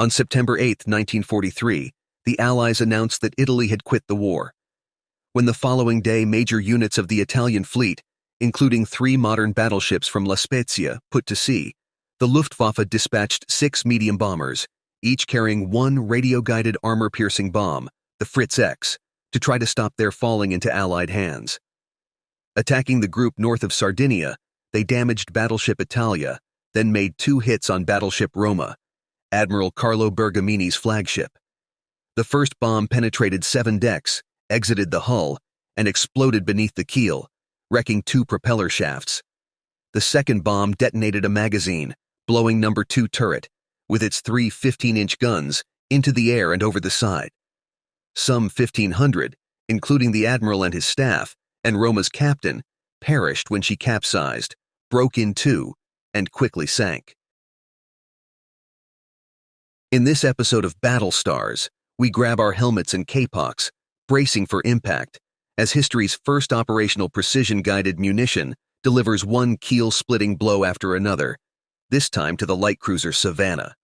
On September 8, 1943, the Allies announced that Italy had quit the war. When the following day major units of the Italian fleet, including 3 modern battleships from La Spezia, put to sea, the Luftwaffe dispatched 6 medium bombers, each carrying 1 radio-guided armor-piercing bomb, the Fritz X, to try to stop their falling into Allied hands. Attacking the group north of Sardinia, they damaged battleship Italia, then made 2 hits on battleship Roma, Admiral Carlo Bergamini's flagship. The first bomb penetrated 7 decks, exited the hull, and exploded beneath the keel, wrecking 2 propeller shafts. The second bomb detonated a magazine, blowing number 2 turret, with its 3 15-inch guns, into the air and over the side. Some 1,500, including the admiral and his staff, and Roma's captain, perished when she capsized, broke in 2, and quickly sank. In this episode of Battle Stars, we grab our helmets and kapocks, bracing for impact, as history's first operational precision-guided munition delivers one keel-splitting blow after another, this time to the light cruiser Savannah.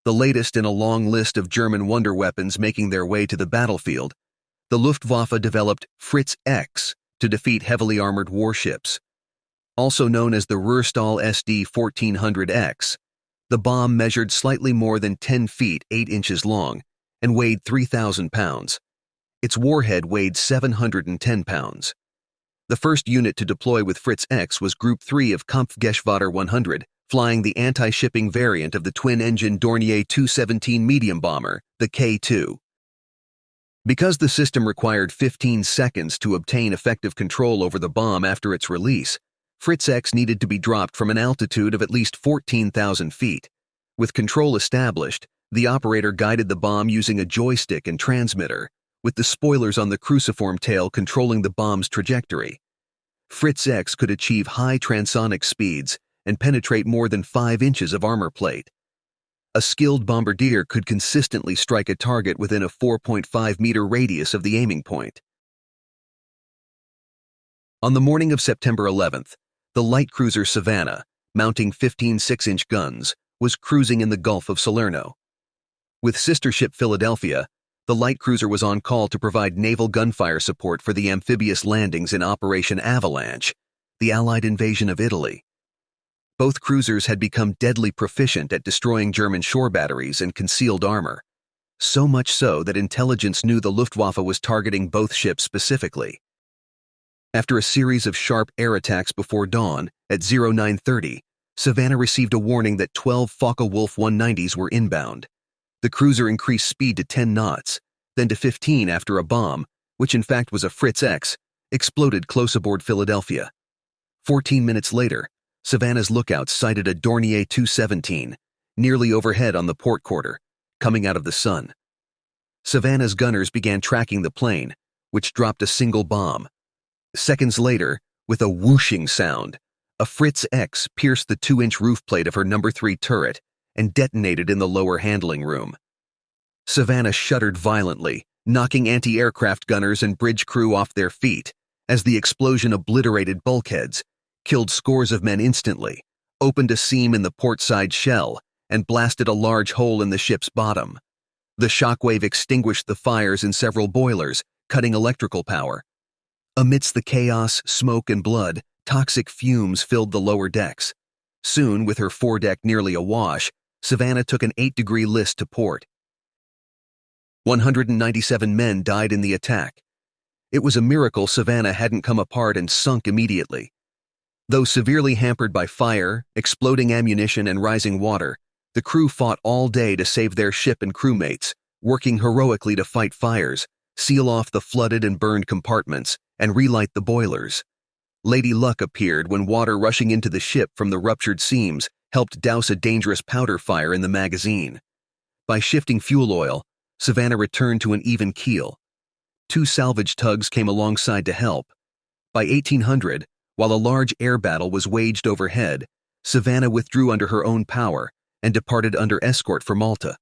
The latest in a long list of German wonder weapons making their way to the battlefield, the Luftwaffe developed Fritz X to defeat heavily armored warships. Also known as the Ruhrstahl SD-1400X, the bomb measured slightly more than 10 feet 8 inches long and weighed 3,000 pounds. Its warhead weighed 710 pounds. The first unit to deploy with Fritz X was Group 3 of Kampfgeschwader 100, flying the anti-shipping variant of the twin-engine Dornier 217 medium bomber, the K-2. Because the system required 15 seconds to obtain effective control over the bomb after its release, Fritz X needed to be dropped from an altitude of at least 14,000 feet. With control established, the operator guided the bomb using a joystick and transmitter, with the spoilers on the cruciform tail controlling the bomb's trajectory. Fritz X could achieve high transonic speeds and penetrate more than 5 inches of armor plate. A skilled bombardier could consistently strike a target within a 4.5-meter radius of the aiming point. On the morning of September 11th, the light cruiser Savannah, mounting 15 6-inch guns, was cruising in the Gulf of Salerno. With sister ship Philadelphia, the light cruiser was on call to provide naval gunfire support for the amphibious landings in Operation Avalanche, the Allied invasion of Italy. Both cruisers had become deadly proficient at destroying German shore batteries and concealed armor, so much so that intelligence knew the Luftwaffe was targeting both ships specifically. After a series of sharp air attacks before dawn, at 0930, Savannah received a warning that 12 Focke-Wulf 190s were inbound. The cruiser increased speed to 10 knots, then to 15 after a bomb, which in fact was a Fritz X, exploded close aboard Philadelphia. 14 minutes later, Savannah's lookouts sighted a Dornier 217, nearly overhead on the port quarter, coming out of the sun. Savannah's gunners began tracking the plane, which dropped a single bomb. Seconds later, with a whooshing sound, a Fritz X pierced the 2-inch roof plate of her number 3 turret and detonated in the lower handling room. Savannah shuddered violently, knocking anti-aircraft gunners and bridge crew off their feet, as the explosion obliterated bulkheads, killed scores of men instantly, opened a seam in the port-side shell, and blasted a large hole in the ship's bottom. The shockwave extinguished the fires in several boilers, cutting electrical power. Amidst the chaos, smoke, and blood, toxic fumes filled the lower decks. Soon, with her foredeck nearly awash, Savannah took an 8-degree list to port. 197 men died in the attack. It was a miracle Savannah hadn't come apart and sunk immediately. Though severely hampered by fire, exploding ammunition, and rising water, the crew fought all day to save their ship and crewmates, working heroically to fight fires, seal off the flooded and burned compartments, and relight the boilers. Lady Luck appeared when water rushing into the ship from the ruptured seams helped douse a dangerous powder fire in the magazine. By shifting fuel oil, Savannah returned to an even keel. 2 salvage tugs came alongside to help. By 1800, while a large air battle was waged overhead, Savannah withdrew under her own power and departed under escort for Malta.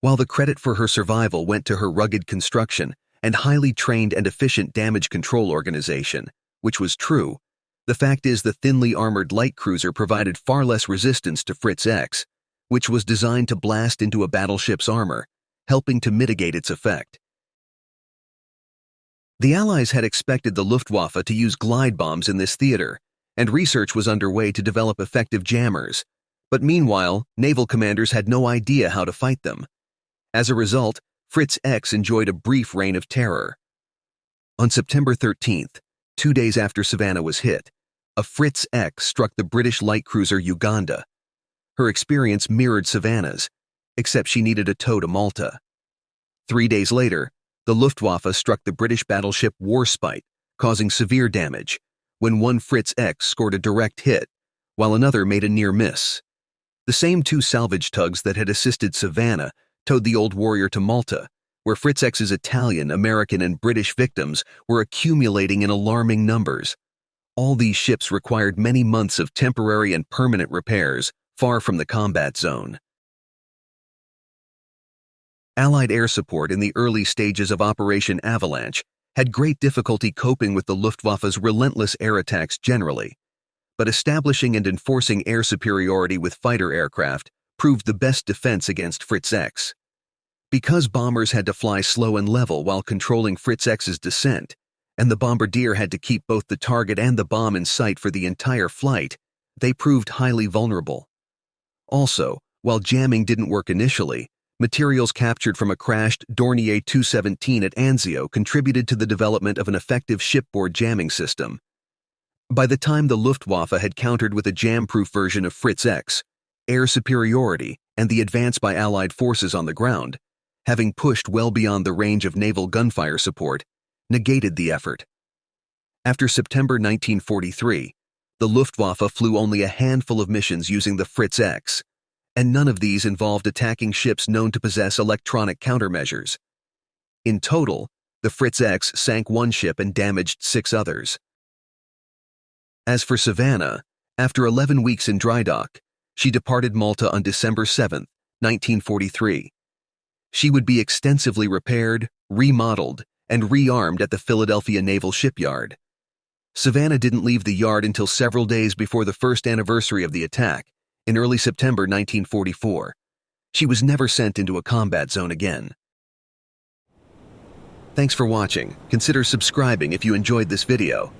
While the credit for her survival went to her rugged construction and highly trained and efficient damage control organization, which was true, the fact is the thinly armored light cruiser provided far less resistance to Fritz X, which was designed to blast into a battleship's armor, helping to mitigate its effect. The Allies had expected the Luftwaffe to use glide bombs in this theater, and research was underway to develop effective jammers, but meanwhile, naval commanders had no idea how to fight them. As a result, Fritz X enjoyed a brief reign of terror. On September 13th, 2 days after Savannah was hit, a Fritz X struck the British light cruiser Uganda. Her experience mirrored Savannah's, except she needed a tow to Malta. 3 days later, the Luftwaffe struck the British battleship Warspite, causing severe damage, when one Fritz X scored a direct hit, while another made a near miss. The same 2 salvage tugs that had assisted Savannah towed the Old Warrior to Malta, where Fritz X's Italian, American, and British victims were accumulating in alarming numbers. All these ships required many months of temporary and permanent repairs, far from the combat zone. Allied air support in the early stages of Operation Avalanche had great difficulty coping with the Luftwaffe's relentless air attacks generally, but establishing and enforcing air superiority with fighter aircraft proved the best defense against Fritz X. Because bombers had to fly slow and level while controlling Fritz X's descent, and the bombardier had to keep both the target and the bomb in sight for the entire flight, they proved highly vulnerable. Also, while jamming didn't work initially, materials captured from a crashed Dornier 217 at Anzio contributed to the development of an effective shipboard jamming system. By the time the Luftwaffe had countered with a jam-proof version of Fritz X, air superiority and the advance by Allied forces on the ground, having pushed well beyond the range of naval gunfire support, negated the effort. After September 1943, the Luftwaffe flew only a handful of missions using the Fritz X, and none of these involved attacking ships known to possess electronic countermeasures. In total, the Fritz X sank 1 ship and damaged 6 others. As for Savannah, after 11 weeks in dry dock, she departed Malta on December 7, 1943. She would be extensively repaired, remodeled, and rearmed at the Philadelphia Naval Shipyard. Savannah didn't leave the yard until several days before the first anniversary of the attack, in early September 1944. She was never sent into a combat zone again. Thanks for watching. Consider subscribing if you enjoyed this video.